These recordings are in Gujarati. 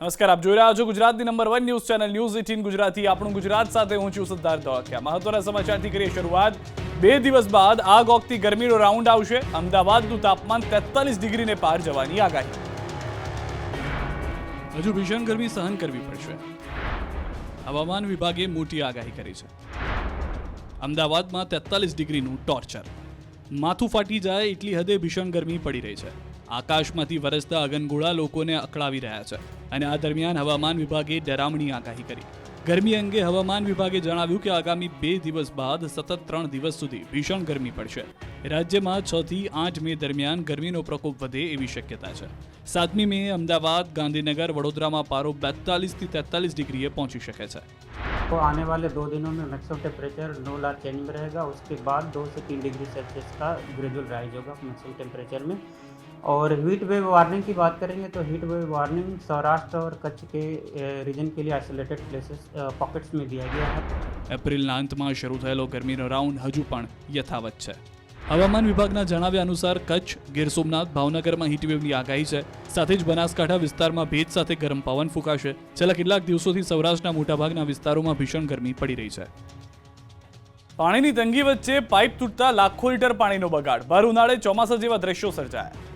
નમસ્કાર, આપ જોઈ રહ્યા છો ગુજરાતની number 1 news channel news 18 Gujarati. આપણું ગુજરાત સાથે હું છું સિદ્ધાર્થ ધોળકિયા. મહત્વના સમાચારથી કરીએ શરૂઆત. 2 દિવસ બાદ આગ ઓગતી ગરમીનો રાઉન્ડ આવશે. અમદાવાદનું તાપમાન 43 ડિગ્રીને પાર જવાની આગાહી. હજુ ભીષણ ગરમી સહન કરવી પડશે. હવામાન વિભાગે મોટી આગાહી કરી છે. અમદાવાદમાં 43 ડિગ્રીનું ટોર્ચર. માથું ફાટી જાય એટલી હદે ભીષણ ગરમી પડી રહી છે. આકાશમાંથી વરસતા અગનગોળા લોકોને અકળાવી રહ્યા છે અને આ દરમિયાન હવામાન વિભાગે ડરામણી આગાહી કરી. ગરમી અંગે હવામાન વિભાગે જણાવ્યું કે આગામી 2 દિવસ બાદ સતત 3 દિવસ સુધી ભીષણ ગરમી પડશે. રાજ્યમાં 6 થી 8 મે દરમિયાન ગરમીનો પ્રકોપ વધે એવી શક્યતા છે. 7મી મે અમદાવાદ, ગાંધીનગર, વડોદરામાં પારો 42 થી 43 ડિગ્રીએ પહોંચી શકે છે. तो आने वाले 2 दिनों में maximum temperature no large change में रहेगा. उसके बाद 2 से 3 डिग्री सेल्सियस का ग्रेजुअल राइज होगा मैक्सिमम टेम्परेचर में. और हीट वेव वार्निंग की बात करेंगे तो हीट वेव वार्निंग सौराष्ट्र और कच्छ के रीजन के लिए आइसोलेटेड प्लेसेस पॉकेट्स में दिया गया है. એપ્રિલના અંતમાં શરૂ થયેલો ગરમીનો રાઉન્ડ હજુ પણ યથાવત છે. હવામાન વિભાગના જણાવ્યા અનુસાર કચ્છ, ગીર સોમનાથ, ભાવનગરમાં હીટવેવની આગાહી છે. સાથે જ બનાસકાંઠા વિસ્તારમાં ભેજ સાથે ગરમ પવન ફૂંકાશે. છેલ્લા કેટલાક દિવસોથી સૌરાષ્ટ્રના મોટાભાગના વિસ્તારોમાં ભીષણ ગરમી પડી રહી છે. પાણીની તંગી વચ્ચે પાઇપ તૂટતા લાખો લીટર પાણીનો બગાડ. ભર ઉનાળે ચોમાસા જેવા દ્રશ્યો સર્જાયા.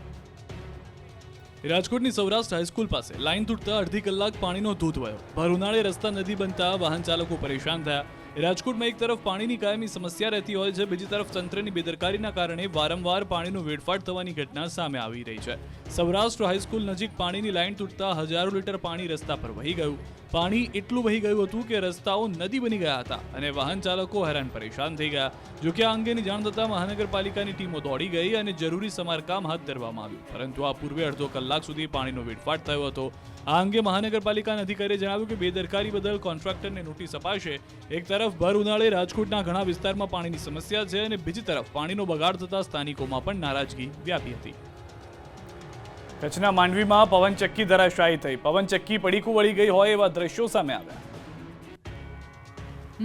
રાજકોટની સૌરાષ્ટ્ર હાઈસ્કૂલ પાસે લાઈન તૂટતા અડધી કલાક પાણીનો ધોધ વયો. ભર ઉનાળે રસ્તા નદી બનતા વાહન ચાલકો પરેશાન થયા. રાજકોટમાં એક તરફ પાણીની કાયમી સમસ્યા રહેતી હોય છે, બીજી તરફ તંત્રની બેદરકારીના કારણે વારંવાર પાણીનો વેડફાટ થવાની ઘટના સામે આવી રહી છે. સૌરાષ્ટ્ર હાઈસ્કૂલ નજીક પાણીની લાઈન તૂટતા હજારો લીટર પાણી રસ્તા પર વહી ગયું. પાણી એટલું વહી ગયું હતું કે રસ્તાઓ નદી બની ગયા હતા અને વાહન ચાલકો હેરાન પરેશાન થઈ ગયા. જોકે આ અંગેની જાણ થતાં મહાનગરપાલિકાની ટીમો દોડી ગઈ અને જરૂરી સમારકામ હાથ ધરવામાં આવ્યું. પરંતુ આ પૂર્વે અડધો કલાક સુધી પાણીનો વેડફાટ થયો હતો. આ અંગે મહાનગરપાલિકાના અધિકારીએ જણાવ્યું કે બેદરકારી બદલ કોન્ટ્રાક્ટરને નોટિસ અપાશે. એક તરફ ભર ઉનાળે રાજકોટના ઘણા વિસ્તારમાં પાણીની સમસ્યા છે અને બીજી તરફ પાણીનો બગાડ થતા સ્થાનિકોમાં પણ નારાજગી વ્યાપી હતી. કચ્છના માંડવીમાં પવનચક્કી ધરાશાયી થઈ. પવનચક્કી પડીકું વળી ગઈ હોય એવા દ્રશ્યો સામે આવ્યા.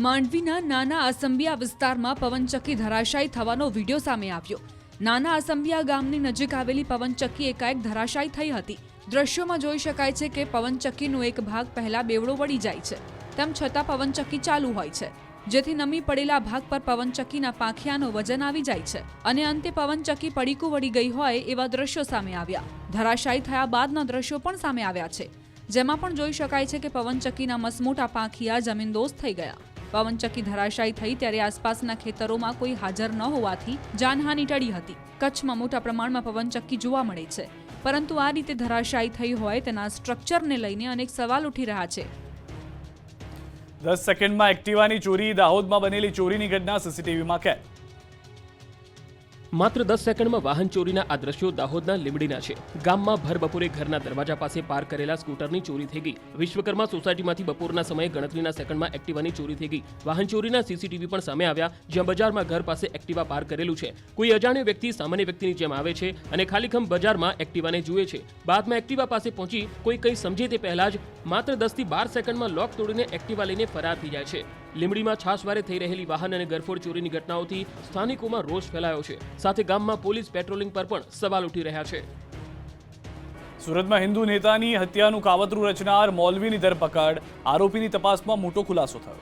માંડવીના નાના આસંબિયા વિસ્તારમાં પવનચક્કી ધરાશાયી થવાનો વિડીયો સામે આવ્યો. નાના આસંબિયા ગામની નજીક આવેલી પવનચક્કી એકાએક ધરાશાયી થઈ હતી. દ્રશ્યોમાં જોઈ શકાય છે કે પવનચક્કીનો એક ભાગ પહેલા બેવડો વળી જાય છે. તેમ છતાં પવનચક્કી ચાલુ હોય છે, જેથી નમી પડેલા ભાગ પર પવનચક્કીના પાંખિયાનું વજન આવી જાય છે અને અંતે પવનચક્કી પડીકું વળી ગઈ હોય એવા દ્રશ્યો સામે આવ્યા. ધરાશાયી થયા બાદના દ્રશ્યો પણ સામે આવ્યા છે, જેમાં પણ જોઈ શકાય છે કે પવનચક્કીના મસમોટા પાંખિયા જમીનદોસ્ત થઈ ગયા. પવનચક્કી ધરાશાયી થઈ ત્યારે આસપાસના ખેતરોમાં કોઈ હાજર ન હોવાથી જાનહાનિ ટળી હતી. કચ્છમાં મોટા પ્રમાણમાં પવનચક્કી જોવા મળે છે, પરંતુ આ રીતે ધરાશાયી થઈ હોય તેના સ્ટ્રક્ચરને લઈને અનેક સવાલ ઉઠી રહ્યા છે. 10 સેકન્ડમાં એક્ટિવાની ચોરી. દાહોદમાં બનેલી ચોરીની ઘટના સીસીટીવીમાં કેદ. માત્ર 10 સેકન્ડમાં વાહન ચોરીના આ દ્રશ્યો દાહોદના લીંબડીના છે. ગામમાં ભર બપોરે ઘરના દરવાજા પાસે પાર્ક કરેલા સ્કૂટરની ચોરી થઈ ગઈ. વિશ્વકર્મા સોસાયટીમાંથી બપોરના સમયે ગણતરીના સેકન્ડમાં એક્ટિવાની ચોરી થઈ ગઈ. વાહન ચોરીના સીસીટીવી પણ સામે આવ્યા, જ્યાં બજારમાં ઘર પાસે એક્ટિવા પાર્ક કરેલું છે. કોઈ અજાણ્યો વ્યક્તિ સામાન્ય વ્યક્તિની જેમ આવે છે અને ખાલીખમ બજારમાં એક્ટિવાને જુએ છે. બાદમાં એક્ટિવા પાસે પહોંચી કોઈ કંઈ સમજે તે પહેલા જ માત્ર 10 થી 12 સેકન્ડમાં લોક તોડીને એક્ટિવા લઈને ફરાર થઈ જાય છે. લીંબડીમાં છાશવારે થઈ રહેલી વાહન અને ગરફોડ ચોરીની ઘટનાઓથી સ્થાનિકોમાં રોષ ફેલાયો છે. સાથે ગામમાં પોલીસ પેટ્રોલિંગ પર પણ સવાલ ઉઠી રહ્યા છે. સુરતમાં હિન્દુ નેતાની હત્યાનું કાવતરું રચનાર મૌલવીની ધરપકડ. આરોપીની તપાસમાં મોટો ખુલાસો થયો.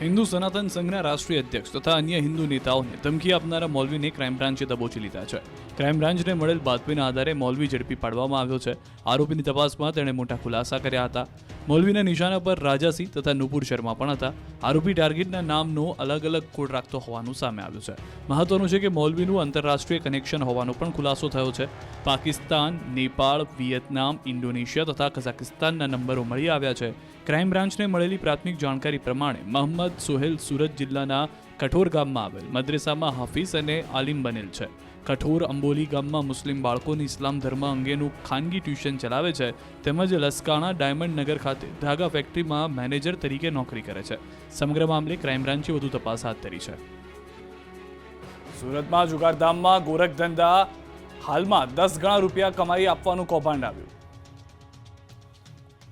હિન્દુ સનાતન સંઘના રાષ્ટ્રીય અધ્યક્ષ તથા અન્ય હિન્દુ નેતાઓને ધમકી આપનારા મૌલવીને ક્રાઇમ બ્રાન્ચે દબોચી લીધા છે. ક્રાઇમ બ્રાન્ચને મળેલ બાતમીના આધારે મૌલવી ઝડપી પાડવામાં આવ્યો છે. આરોપીની તપાસમાં તેણે મોટા ખુલાસા કર્યા હતા. મૌલવીના નિશાના પર રાજાસિંહ તથા નુપુર શર્મા પણ હતા. આરોપી ટાર્ગેટના નામનો અલગ અલગ કોડ રાખતો હોવાનું સામે આવ્યું છે. મહત્વનું છે કે મૌલવીનું આંતરરાષ્ટ્રીય કનેક્શન હોવાનો પણ ખુલાસો થયો છે. પાકિસ્તાન, નેપાળ, વિયેતનામ, ઇન્ડોનેશિયા તથા કઝાકિસ્તાનના નંબરો મળી આવ્યા છે. ક્રાઇમ બ્રાન્ચને મળેલી પ્રાથમિક જાણકારી પ્રમાણે મોહમ્મદ સોહેલ સુરત જિલ્લાના કઠોર ગામમાં આવેલ મદ્રેસામાં હાફિઝ અને આલિમ બનેલ છે. કઠોર અંબોલી ગામમાં મુસ્લિમ બાળકોની ઇસ્લામ ધર્મ અંગેનું ખાનગી ટ્યુશન ચલાવે છે. તેમજ લસકાણા ડાયમંડ નગર ખાતે ધાગા ફેક્ટરીમાં મેનેજર તરીકે નોકરી કરે છે. સમગ્ર મામલે ક્રાઇમ બ્રાન્ચે વધુ તપાસ હાથ ધરી છે. સુરતમાં જુગારધામમાં ગોરખ ધંધા. હાલમાં 10 ગણા રૂપિયા કમાઈ આપવાનું કૌભાંડ આવ્યું.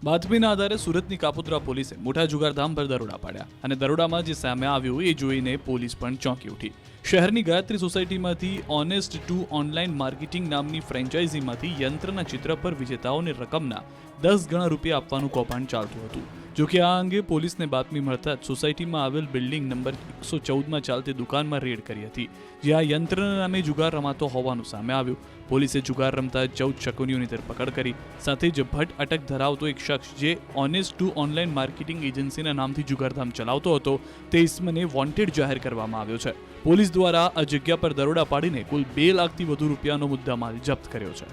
બાતમીના આધારે સુરતની કાપોદ્રા પોલીસે મોટા જુગારધામ પર દરોડા પાડ્યા અને દરોડામાં જે સામે આવ્યું એ જોઈને પોલીસ પણ ચોંકી ઉઠી. શહેરની ગાયત્રી સોસાયટીમાંથી ઓનેસ્ટ ટુ ઓનલાઈન માર્કેટિંગ નામની ફ્રેન્ચાઇઝીમાંથી યંત્રના ચિત્ર પર વિજેતાઓને રકમના 10 ગણા રૂપિયા આપવાનું કૌભાંડ ચાલતું હતું. જોકે આ અંગે પોલીસને બાતમી મળતા જ સોસાયટીમાં આવેલ બિલ્ડિંગ નંબર 114માં ચાલતી દુકાનમાં રેડ કરી હતી, જ્યાં યંત્રના નામે જુગાર રમાતો હોવાનું સામે આવ્યું. પોલીસે જુગાર રમતા 14 શકુનીઓની ધરપકડ કરી. સાથે જ ભટ્ટ અટક ધરાવતો એક શખ્સ જે ઓનેસ્ટ ટુ ઓનલાઈન માર્કેટિંગ એજન્સીના નામથી જુગારધામ ચલાવતો હતો તે ઇસમને વોન્ટેડ જાહેર કરવામાં આવ્યો છે. પોલીસ દ્વારા આ જગ્યા પર દરોડા પાડીને કુલ 2 લાખથી વધુ રૂપિયાનો મુદ્દામાલ જપ્ત કર્યો છે.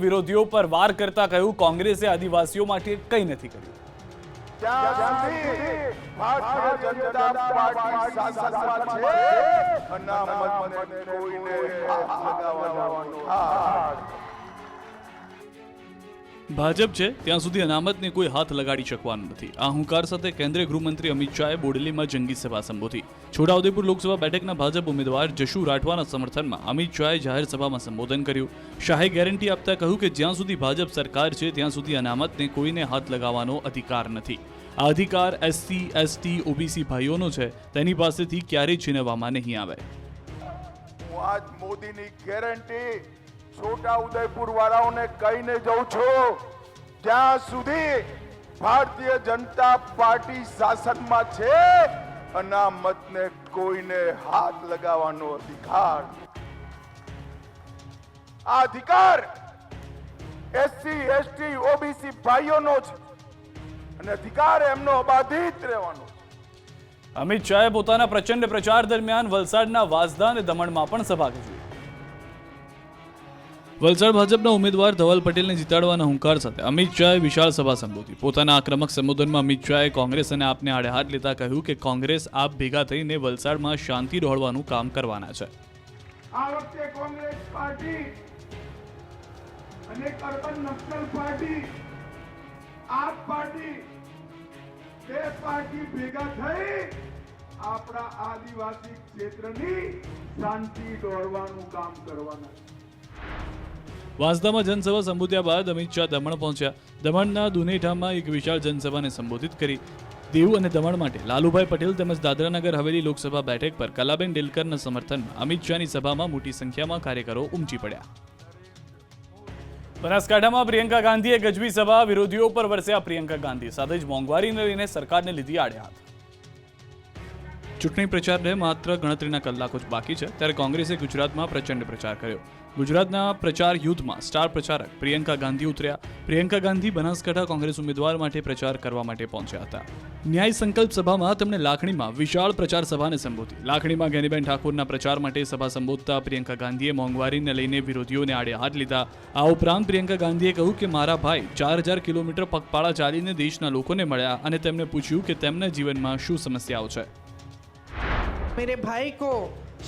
વિરોધીઓ પર વાર કરતા કહ્યું, કોંગ્રેસે આદિવાસીઓ માટે કંઈ નથી કર્યું. ત્યાં સુધી ભારતીય જનતા પાર્ટી શાસનમાં છે, અનામતને કોઈને હાથ લગાવવાનો હાથ. ભાજપ છે ત્યાં સુધી અનામતને કોઈ હાથ લગાડી શકવાનું નથી. આ હુંકાર સાથે કેન્દ્રીય ગૃહમંત્રી અમિત શાહે બોડેલીમાં જંગી સભા સંબોધી. છોટાઉદેપુર લોકસભા બેઠકના ભાજપ ઉમેદવાર જશુ રાઠવાના સમર્થનમાં અમિત શાહે જાહેર સભામાં સંબોધન કર્યું. શાહે ગેરંટી આપતા કહ્યું કે જ્યાં સુધી ભાજપ સરકાર છે ત્યાં સુધી અનામતને કોઈને હાથ લગાવવાનો અધિકાર નથી. આ અધિકાર SC, ST, OBC ભાઈઓનો છે, તેની પાસેથી ક્યારેય છીનવવામાં નહીં આવે. હું આજ મોદીની ગેરંટી છોટા ઉદયપુર વાળાઓને કહીને જઉં છું, ત્યાં સુધી ભારતીય જનતા પાર્ટી શાસનમાં છે, અનામતને કોઈને હાથ લગાવવાનો અધિકાર. આ અધિકાર SC, ST, OBC ભાઈઓનો છે અને અધિકાર એમનો અબાધિત રહેવાનો. અમિત શાહે પોતાના પ્રચંડ પ્રચાર દરમિયાન વલસાડના વાંસદા અને દમણમાં પણ સભા યોજી. વલસાડ ભાજપના ઉમેદવાર ધવલ પટેલને જીતાડવાના હુંકાર સાથે અમિત શાહે વિશાળ સભા સંબોધી. પોતાના આક્રમક સંબોધનમાં અમિત શાહે કોંગ્રેસ અને આપને આડે હાથ લેતા કહ્યું કે કોંગ્રેસ આપ ભેગા થઈને વલસાડમાં શાંતિ દોહળવાનું કામ કરવાના છે. આ વખતે કોંગ્રેસ પાર્ટી અને અર્બન નક્સલ પાર્ટી, આપ પાર્ટી, બે પાર્ટી ભેગા થઈ આપણા આદિવાસી ક્ષેત્રની શાંતિ દોહળવાનું કામ કરવાના. વાંસદામાં જનસભા સંબોધ્યા બાદ અમિત શાહ દમણ પહોંચ્યા. દમણના દુનેઠામાં એક વિશાળ જનસભાને સંબોધિત કરી. દીવ અને દમણ માટે લાલુભાઈ પટેલ તેમજ દાદરાનગર હવેલી લોકસભા બેઠક પર કલાબેન ડેલકરના સમર્થનમાં અમિત શાહની સભામાં મોટી સંખ્યામાં કાર્યકરો ઉમટી પડ્યા. બનાસકાંઠામાં પ્રિયંકા ગાંધીએ ગજવી સભા. વિરોધીઓ પર વરસ્યા પ્રિયંકા ગાંધી. સાથે જ મોંઘવારીને લઈને સરકારને લીધી આડે હાથ. ચૂંટણી પ્રચારને માત્ર ગણતરીના કલાકો જ બાકી છે ત્યારે કોંગ્રેસે ગુજરાતમાં પ્રચંડ પ્રચાર કર્યો. ગુજરાતના પ્રચાર યુદ્ધમાં સ્ટાર પ્રચારક પ્રિયંકા ગાંધી ઉતર્યા. પ્રિયંકા ગાંધી બનાસકાંઠા કોંગ્રેસ ઉમેદવાર માટે પ્રચાર કરવા માટે પહોંચ્યા હતા. ન્યાય સંકલ્પ સભામાં તેમણે લાખણીમાં વિશાળ પ્રચાર સભાને સંબોધી. લાખણીમાં ગેનીબેન ઠાકોરના પ્રચાર માટે સભા સંબોધતા પ્રિયંકા ગાંધીએ મોંઘવારીને લઈને વિરોધીઓને આડે હાથ લીધા. આ ઉપરાંત પ્રિયંકા ગાંધીએ કહ્યું કે મારા ભાઈ 4000 કિલોમીટર પગપાળા ચાલીને દેશના લોકોને મળ્યા અને તેમને પૂછ્યું કે તેમના જીવનમાં શું સમસ્યાઓ છે. मेरे भाई को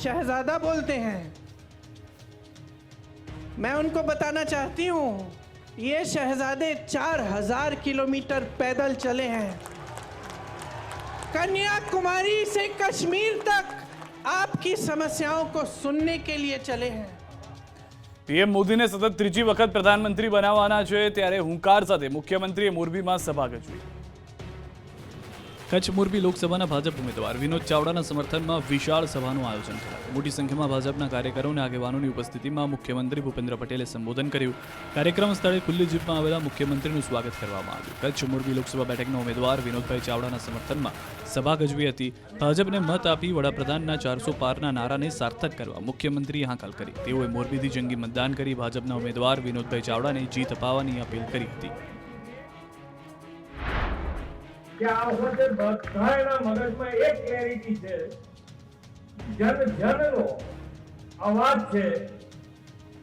शहजादा बोलते हैं. मैं उनको बताना चाहती हूँ ये शहजादे 4000 किलोमीटर पैदल चले हैं. कन्याकुमारी से कश्मीर तक आपकी समस्याओं को सुनने के लिए चले हैं. પીએમ મોદીને સતત ત્રીજી વખત પ્રધાનમંત્રી બનાવવાના છે ત્યારે હુંકાર સાથે મુખ્યમંત્રીએ મોરબીમાં સભા યોજી. કચ્છ મોરબી લોકસભાના ભાજપ ઉમેદવાર વિનોદ ચાવડાના સમર્થનમાં વિશાળ સભાનું આયોજન કરાયું. મોટી સંખ્યામાં ભાજપના કાર્યકરો અને આગેવાનોની ઉપસ્થિતિમાં મુખ્યમંત્રી ભૂપેન્દ્ર પટેલે સંબોધન કર્યું. કાર્યક્રમ સ્થળે ખુલ્લી જીપમાં આવેલા મુખ્યમંત્રીનું સ્વાગત કરવામાં આવ્યું. કચ્છ મોરબી લોકસભા બેઠકના ઉમેદવાર વિનોદભાઈ ચાવડાના સમર્થનમાં સભા ગજવી હતી. ભાજપને મત આપી વડાપ્રધાનના 400 પારના નારાને સાર્થક કરવા મુખ્યમંત્રીએ હાકલ કરી. તેઓએ મોરબીથી જંગી મતદાન કરી ભાજપના ઉમેદવાર વિનોદભાઈ ચાવડાને જીત અપાવવાની અપીલ કરી હતી. કે આ વખતે બધાના મગજમાં એક ક્લેરિટી છે, જનનો અવાજ છે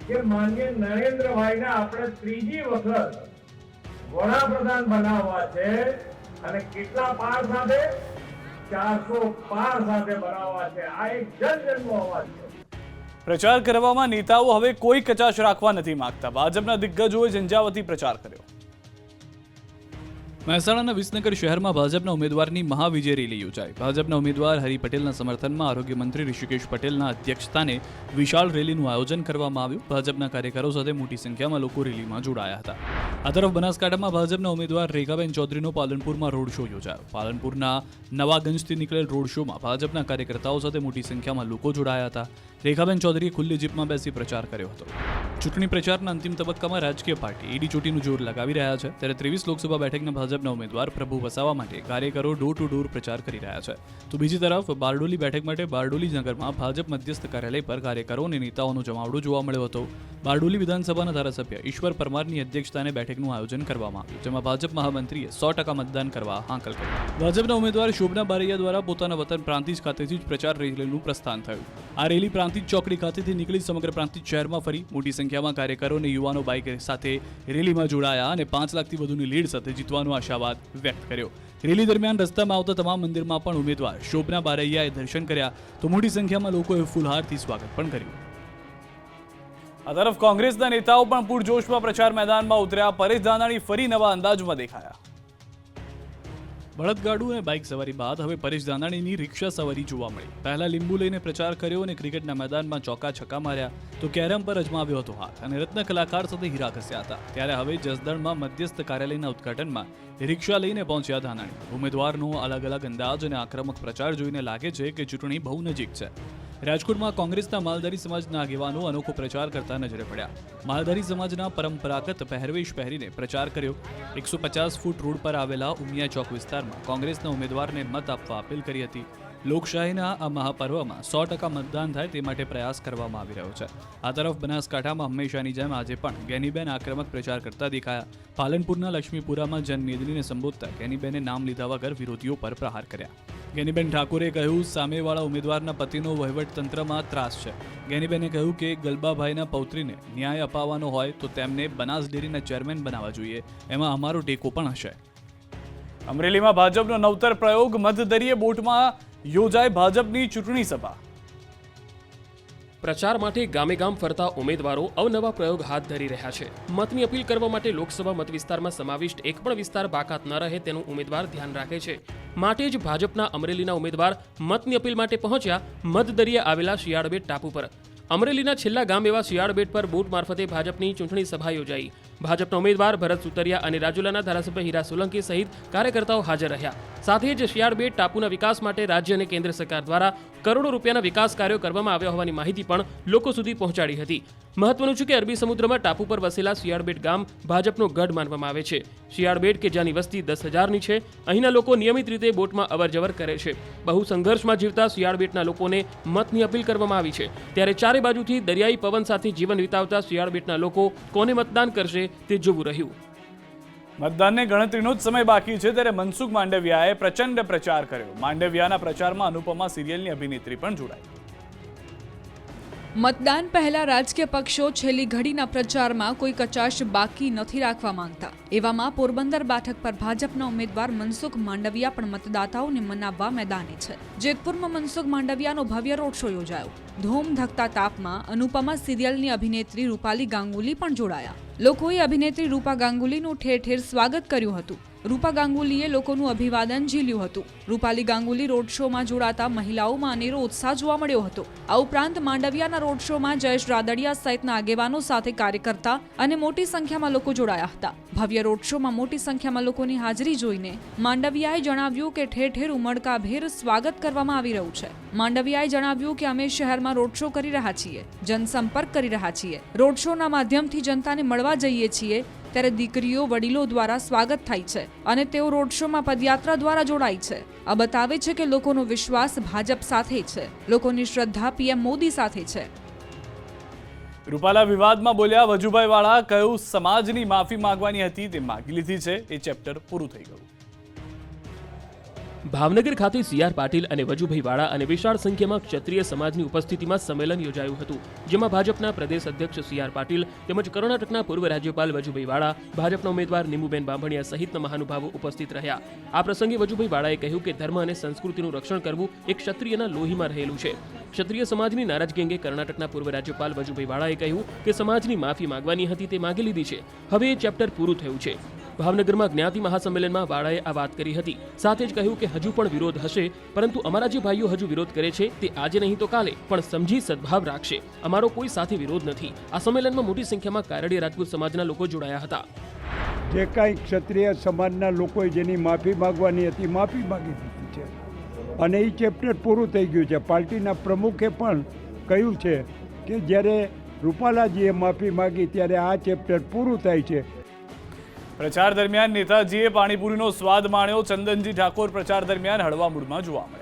કે માનનીય નરેન્દ્રભાઈને આપણે ત્રીજી વખત વડાપ્રધાન બનાવવા છે અને કેટલા પાર સાથે 400 પાર સાથે બનાવવા છે. આ એક જનનો અવાજ છે. પ્રચાર કરવામાં નેતાઓ હવે કોઈ કચાશ રાખવા નથી માંગતા. ભાજપના દિગ્ગજોએ ઝંઝાવતી પ્રચાર કર્યો. મહેસાણાના વિસનગર શહેરમાં ભાજપના ઉમેદવારની મહાવિજય રેલી યોજાઈ. ભાજપના ઉમેદવાર હરિ પટેલના સમર્થનમાં આરોગ્ય મંત્રી ઋષિકેશ પટેલના અધ્યક્ષસ્થાને વિશાળ રેલીનું આયોજન કરવામાં આવ્યું. ભાજપના કાર્યકરો સાથે મોટી સંખ્યામાં લોકો રેલીમાં જોડાયા હતા. આ તરફ બનાસકાંઠામાં ભાજપના ઉમેદવાર રેખાબેન ચૌધરીનો પાલનપુરમાં રોડ શો યોજાયો. પાલનપુરના નવાગંજથી નીકળેલ રોડ શોમાં ભાજપના કાર્યકર્તાઓ સાથે મોટી સંખ્યામાં લોકો જોડાયા હતા. રેખાબેન ચૌધરીએ ખુલ્લી જીપમાં બેસી પ્રચાર કર્યો હતો. ચૂંટણી પ્રચારના અંતિમ તબક્કામાં રાજકીય પાર્ટી ઈડી ચોટીનું જોર લગાવી રહ્યા છે. ત્યારે 23 લોકસભા બેઠકના ભાજપના ઉમેદવાર પ્રભુ વસાવા માટે કાર્યકરો ડોર ટુ ડોર પ્રચાર કરી રહ્યા છે. તો બીજી તરફ બારડોલી બેઠક માટે બારડોલી નગરમાં ભાજપ મધ્યસ્થ કાર્યાલય પર કાર્યકરો અને નેતાઓનો જમાવડો જોવા મળ્યો હતો. બારડોલી વિધાનસભાના ધારાસભ્ય ઈશ્વર પરમારની અધ્યક્ષતાને બેઠકનું આયોજન કરવામાં આવ્યું, જેમાં ભાજપ મહામંત્રીએ 100% મતદાન કરવા હાંકલ કરી. ભાજપના ઉમેદવાર શોભના બારૈયા દ્વારા પોતાના વતન પ્રાંતિજ ખાતેથી જ પ્રચાર રેલીનું પ્રસ્થાન થયું. આ રેલી પ્રાંતિજ ચોકડી ખાતેથી નીકળી સમગ્ર પ્રાંતિજ શહેરમાં ફરી. મોટી સંખ્યામાં કાર્યકરો અને યુવાનો બાઇક સાથે રેલીમાં જોડાયા અને 5 લાખથી વધુની લીડ સાથે જીતવાનો આશાવાદ વ્યક્ત કર્યો. રેલી દરમિયાન રસ્તામાં આવતા તમામ મંદિરમાં પણ ઉમેદવાર શોભના બારૈયાએ દર્શન કર્યા તો મોટી સંખ્યામાં લોકોએ ફૂલહારથી સ્વાગત પણ કર્યું. આ તરફ કોંગ્રેસના નેતાઓ પણ પૂરજોશમાં પ્રચાર મેદાનમાં ઉતર્યા. પરેશ ધાનાણી ફરી નવા અંદાજમાં દેખાયા. બળદગાડું અને બાઇક સવારી બાદ હવે પરેશ ધાનાણીની રિક્ષા સવારી જોવા મળી. પહેલા લીંબુ લઈને પ્રચાર કર્યો અને ક્રિકેટના મેદાનમાં ચોકા છક્કા માર્યા તો કેરમ પર અજમાવ્યો હતો હાથ અને રત્ન કલાકાર સાથે હીરા ઘસ્યા હતા. ત્યારે હવે જસદણમાં મધ્યસ્થ કાર્યાલયના ઉદ્ઘાટનમાં રિક્ષા લઈને પહોંચ્યા ધાનાણી. ઉમેદવારનો અલગ અલગ અંદાજ અને આક્રમક પ્રચાર જોઈને લાગે છે કે ચૂંટણી બહુ નજીક છે. રાજકોટમાં કોંગ્રેસના માલધારી સમાજના આગેવાનો અનોખો પ્રચાર કરતા નજરે પડ્યા. માલધારી સમાજના પરંપરાગત પહેરવેશ પહેરીને પ્રચાર કર્યો. 150 ફૂટ રોડ પર આવેલા ઉમિયા ચોક વિસ્તારમાં કોંગ્રેસના ઉમેદવારને મત આપવા અપીલ કરી હતી. લોકશાહીના આ મહાપર્વમાં 100% મતદાન થાય તે માટે પ્રયાસ કરવામાં આવી રહ્યો છે. આ તરફ બનાસકાંઠામાં હંમેશાની જેમ આજે પણ ગેનીબેન આક્રમક પ્રચાર કરતા દેખાયા. પાલનપુરના લક્ષ્મીપુરામાં જનમેદનીને સંબોધતા ગેનીબેને નામ લીધા વગર વિરોધીઓ પર પ્રહાર કર્યા. ગેનીબેન ઠાકોરે કહ્યું સામેવાળા ઉમેદવારના પતિનો વહીવટતંત્રમાં ત્રાસ છે. ગેનીબેને કહ્યું કે ગલબાભાઈના પૌત્રીને ન્યાય અપાવવાનો હોય તો તેમને બનાસ ડેરીના ચેરમેન બનાવવા જોઈએ. એમાં અમારો ટેકો પણ હશે. અમરેલીમાં ભાજપનો નવતર પ્રયોગ. મધદરિયે બોટમાં યોજાય ભાજપની ચૂંટણી સભા. પ્રચાર માટે ગામે ગામ ફરતા ઉમેદવારો અવનવા પ્રયોગ હાથ ધરી રહ્યા છે. મતની અપીલ કરવા માટે લોકસભા મત વિસ્તારમાં સમાવિષ્ટ એક પણ વિસ્તાર બાકાત ન રહે તેનું ઉમેદવાર ધ્યાન રાખે છે. માટે જ ભાજપના અમરેલીના ઉમેદવાર મતની અપીલ માટે પહોંચ્યા મધદરિયે આવેલા શિયાળબેટ ટાપુ પર. અમરેલીના છેલ્લા ગામ એવા શિયાળબેટ પર બોટ મારફતે ભાજપની ચૂંટણી સભા યોજાઈ. ભાજપના ઉમેદવાર ભરત સુતરિયા અને રાજુલાના ધારાસભ્ય હીરા સોલંકી સહિત કાર્યકર્તાઓ હાજર રહ્યા. સાથે જ શિયાળબેટ ટાપુના વિકાસ માટે રાજ્ય અને કેન્દ્ર સરકાર દ્વારા કરોડો રૂપિયાના વિકાસ કાર્યો કરવામાં આવ્યા હોવાની માહિતી પણ લોકો સુધી પહોંચાડી હતી. મહત્વનું છે કે અરબી સમુદ્રમાં ટાપુ પર વસેલા શિયાળબેટ ગામ ભાજપનો ગઢ માનવામાં આવે છે. શિયાળબેટ કે જ્યાંની વસ્તી 10,000ની છે, અહીંના લોકો નિયમિત રીતે બોટમાં અવરજવર કરે છે. બહુ સંઘર્ષમાં જીવતા શિયાળબેટના લોકોને મતની અપીલ કરવામાં આવી છે. ત્યારે ચારે બાજુથી દરિયાઈ પવન સાથે જીવન વિતાવતા શિયાળબેટના લોકો કોને મતદાન કરશે તે જોવું રહ્યું. મતદાનને ગણતરીનો જ સમય બાકી છે ત્યારે મનસુખ માંડવિયાએ પ્રચંડ પ્રચાર કર્યો. માંડવિયાના પ્રચારમાં અનુપમા સિરિયલની અભિનેત્રી પણ જોડાઈ. મતદાન પહેલા રાજકીય પક્ષો છેલ્લી ઘડીના પ્રચારમાં કોઈ કચાશ બાકી નથી રાખવા માંગતા. એવામાં પોરબંદર બેઠક પર ભાજપના ઉમેદવાર મનસુખ માંડવિયા પણ મતદાતાઓને મનાવવા મેદાને છે. જેતપુરમાં મનસુખ માંડવિયાનો ભવ્ય રોડ શો યોજાયો. ધૂમ ધકતા તાપમાં અનુપમા સિરિયલની અભિનેત્રી રૂપાલી ગાંગુલી પણ જોડાયા. લોકોએ અભિનેત્રી રૂપા ગાંગુલીનું ઠેર ઠેર સ્વાગત કર્યું હતું. રૂપા ગાંગુલીએ લોકોનું અભિવાદન ઝીલ્યું હતું. રૂપાલી ગાંગુલી રોડ શોમાં જોડાતા મહિલાઓમાં અનેરો ઉત્સાહ જોવા મળ્યો હતો. આ ઉપરાંત માંડવિયાના રોડ શોમાં જયેશ રાદડિયા સહિતના આગેવાનો સાથે કાર્યકર્તા અને મોટી સંખ્યામાં લોકો જોડાયા હતા. ભવ્ય રોડ શોમાં મોટી સંખ્યામાં લોકોની હાજરી જોઈને માંડવિયાએ જણાવ્યું કે ઠેર ઠેર ઉમળકાભેર સ્વાગત કરવામાં આવી રહ્યું છે. માંડવિયાએ જણાવ્યું કે અમે શહેરમાં રોડ શો કરી રહ્યા છીએ, જનસંપર્ક કરી રહ્યા છીએ, રોડ શોના માધ્યમથી જનતાને મળવા જઈએ છીએ. ત્યારે દીકરીઓ વડીલો દ્વારા સ્વાગત થાય છે અને તેઓ રોડ શોમાં પદયાત્રા દ્વારા જોડાય છે. આ બતાવે છે કે લોકોનો વિશ્વાસ ભાજપ સાથે છે, લોકોની શ્રદ્ધા પીએમ મોદી સાથે છે. રૂપાલા વિવાદમાં બોલ્યા. વજુભાઈ વાળા કહ્યું સમાજની માફી માંગવાની હતી તે માંગી લીધી છે. એ ચેપ્ટર પૂરું થઈ ગયું. ભાવનગર ખાતે સીઆર પાટીલ અને વજુભાઈ વાળા અને વિશાળ સંખ્યામાં ક્ષત્રિય સમાજની ઉપસ્થિતિમાં સંમેલન યોજાયું હતું. જેમાં ભાજપના પ્રદેશ અધ્યક્ષ સીઆર પાટીલ તેમજ કર્ણાટકના પૂર્વ રાજ્યપાલ વજુભાઈ વાળા, ભાજપના ઉમેદવાર નીમુબેન બાંભણિયા સહિતના મહાનુભાવો ઉપસ્થિત રહ્યા. આ પ્રસંગે વજુભાઈ વાળાએ કહ્યું કે ધર્મ અને સંસ્કૃતિનું રક્ષણ કરવું એક ક્ષત્રિયના લોહીમાં રહેલું છે. ક્ષત્રિય સમાજની નારાજગી અંગે કર્ણાટકના પૂર્વ રાજ્યપાલ વજુભાઈ વાળાએ કહ્યું કે સમાજની માફી માંગવાની હતી તે માંગી લીધી છે. હવે એ ચેપ્ટર પૂરું થયું છે. ભાવનગરમાં જ્ઞાતિ મહાસંમેલનમાં વાળાએ આ વાત કરી હતી. સાથે જ કહ્યું કે હજુ પણ વિરોધ હશે, પરંતુ અમારા જે ભાઈઓ હજુ વિરોધ કરે છે તે આજે નહીં તો કાલે પણ સમજી સદભાવ રાખશે. અમારો કોઈ સાથે વિરોધ નથી. આ સંમેલનમાં મોટી સંખ્યામાં કારડી રાજપૂત સમાજના લોકો જોડાયા હતા. જે કાંઈ ક્ષત્રિય સમાજના લોકોએ જેની માફી માગવાની હતી માફી માગી દીધી છે અને એ ચેપ્ટર પૂરું થઈ ગયું છે. પાર્ટીના પ્રમુખે પણ કહ્યું છે કે જ્યારે રૂપાલાજીએ માફી માગી ત્યારે આ ચેપ્ટર પૂરું થાય છે. પ્રચાર દરમિયાન નેતાજીએ પાણીપુરીનો સ્વાદ માણ્યો. ચંદનજી ઠાકોર પ્રચાર દરમિયાન હળવા મૂડમાં જોવા મળ્યા.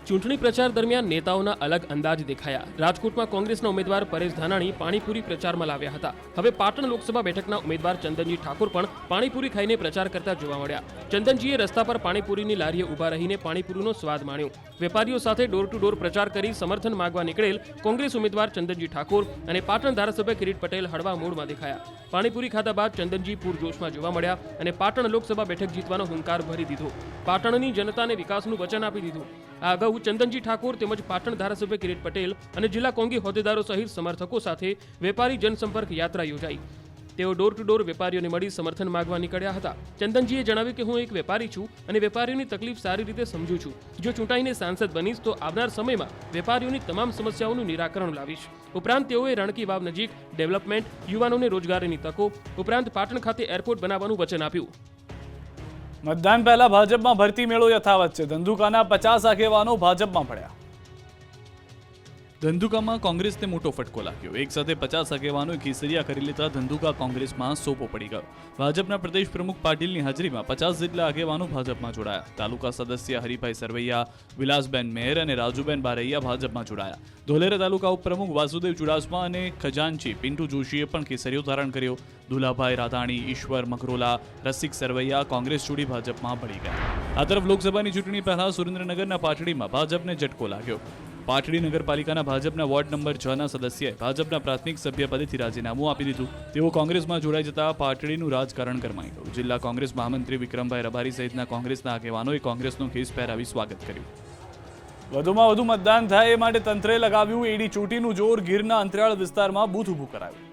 ચૂંટણી પ્રચાર દરમિયાન નેતાઓના અલગ અંદાજ દેખાયા. રાજકોટમાં કોંગ્રેસના ઉમેદવાર પરેશ ધાનાણી પાણીપુરી પ્રચારમાં લાવ્યા હતા. હવે પાટણ લોકસભા બેઠકના ઉમેદવાર ચંદનજી ઠાકોર પણ પાણીપુરી ખાઈને પ્રચાર કરતા જોવા મળ્યા. ચંદનજીએ રસ્તા પર પાણીપુરીની લારીએ ઊભા રહીને પાણીપુરીનો સ્વાદ માણ્યો. વેપારીઓ સાથે ડોર ટુ ડોર પ્રચાર કરી સમર્થન માંગવા નીકળેલ કોંગ્રેસ ઉમેદવાર ચંદનજી ઠાકોર અને પાટણ ધારાસભ્ય કિરીટ પટેલ હળવા મૂડમાં દેખાયા. પાણીપુરી ખાધા બાદ ચંદનજી પૂરજોશમાં જોવા મળ્યા અને પાટણ લોકસભા બેઠક જીતવાનો હુંકાર ભરી દીધો. પાટણની જનતાને વિકાસનું વચન આપી દીધું. આ અગાઉ ચંદનજી ઠાકોર તેમજ પાટણ ધારાસભ્ય કિરીટ પટેલ અને જિલ્લા કોંગી હોદ્દેદારો સહિત સમર્થકો સાથે વેપારી જનસંપર્ક યાત્રા યોજાઈ. તેઓ ડોર ટુ ડોર વેપારીઓને મળી સમર્થન માંગવા નીકળ્યા હતા. ચંદનજીએ જણાવ્યું કે હું એક વેપારી છું અને વેપારીઓની તકલીફ સારી રીતે સમજું છું. જો ચૂંટાઈને સાંસદ બનીશ તો આવનાર સમયમાં વેપારીઓની તમામ સમસ્યાઓનું નિરાકરણ લાવીશ. ઉપરાંત તેઓએ રણકી વાવ નજીક ડેવલપમેન્ટ, યુવાનોને રોજગારીની તકો ઉપરાંત પાટણ ખાતે એરપોર્ટ બનાવવાનું વચન આપ્યું. મતદાન પહેલા ભાજપમાં ભરતી મેળો યથાવત છે. ધંધુકાના 50 આગેવાનો ભાજપમાં પડ્યા. ધંધુકામાં કોંગ્રેસને મોટો ફટકો લાગ્યો. એક સાથે 50 આગેવાનોએ કેસરિયા કરી લેતા ધંધુકા કોંગ્રેસમાં સોપો પડી ગયો. ભાજપના પ્રદેશ પ્રમુખ પાટીલની હાજરીમાં 50 જેટલા આગેવાનો ભાજપમાં જોડાયા. તાલુકા સદસ્ય હરિભાઈ સરવૈયા, વિલાસબેન મેર અને રાજુબેન બારૈયા ભાજપમાં જોડાયા. ધોલેરા તાલુકા ઉપપ્રમુખ વાસુદેવ ચુડાસમા અને ખજાનચી પિન્ટુ જોશીએ પણ કેસરીયો ધારણ કર્યો. દુલાભાઈ રાધાણી, ઈશ્વર મકરોલા, રસિક સરવૈયા કોંગ્રેસ છોડી ભાજપમાં ભળી ગયા. આ તરફ લોકસભાની ચૂંટણી પહેલા સુરેન્દ્રનગરના પાટડીમાં ભાજપને ઝટકો લાગ્યો. પાટડી નગરપાલિકાના ભાજપના વોર્ડ નંબર 6 ના સદસ્યએ ભાજપના પ્રાથમિક સભ્ય પદેથી રાજીનામું આપી દીધું. તેઓ કોંગ્રેસમાં જોડાઈ જતા પાટડીનું રાજકારણ ગરમાઈ ગયું. જિલ્લા કોંગ્રેસ મહામંત્રી વિક્રમભાઈ રબારી સહિતના કોંગ્રેસના આગેવાનોએ કોંગ્રેસનો ખેસ પહેરાવી સ્વાગત કર્યું. વધુમાં વધુ મતદાન થાય એ માટે તંત્રે લગાવ્યું એડી ચોટીનું જોર. ગીરના અંતરિયાળ વિસ્તારમાં બૂથ ઊભું કરાયું.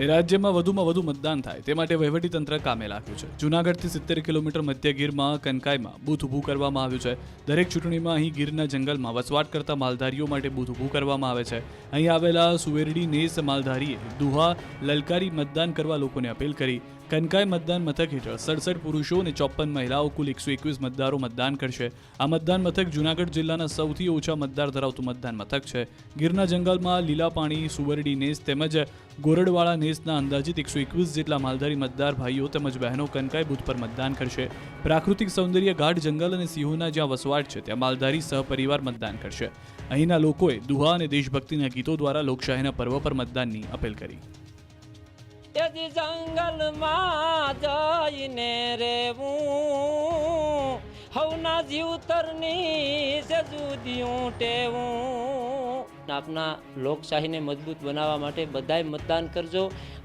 રાજ્યમાં વધુમાં વધુ મતદાન થાય તે માટે વહીવટીતંત્ર કામે લાગ્યું છે. જૂનાગઢથી 70 કિલોમીટર મધ્ય ગીરમાં કનકાઈમાં બૂથ ઊભું કરવામાં આવ્યું છે. દરેક ચૂંટણીમાં અહીં ગીરના જંગલમાં વસવાટ કરતા માલધારીઓ માટે બૂથ ઊભું કરવામાં આવે છે. અહીં આવેલા સુવેરડી નેસ માલધારીએ દુહા લલકારી મતદાન કરવા લોકોને અપીલ કરી. કનકાઈ મતદાન મથક હેઠળ 67 પુરુષો અને 54 મહિલાઓ કુલ 121 મતદારો મતદાન કરશે. આ મતદાન મથક જૂનાગઢ જિલ્લાના સૌથી ઓછા મતદાર ધરાવતું મતદાન મથક છે. ગીરના જંગલમાં લીલા પાણી, સુવરડી નેસ તેમજ ગોરડવાળા નેસના અંદાજિત 121 જેટલા માલધારી મતદાર ભાઈઓ તેમજ બહેનો કનકાઈ બૂથ પર મતદાન કરશે. પ્રાકૃતિક સૌંદર્ય, ગાઢ જંગલ અને સિંહોના જ્યાં વસવાટ છે ત્યાં માલધારી સહપરિવાર મતદાન કરશે. અહીંના લોકોએ દુહા અને દેશભક્તિના ગીતો દ્વારા લોકશાહીના પર્વ પર મતદાનની અપીલ કરી. તેથી જંગલમાં જઈને રેવું, હવના જીવતરની છે જુદિયું ટેવું. આપણા લોકશાહીને મજબૂત બનાવવા માટે બધાય મતદાન કરજો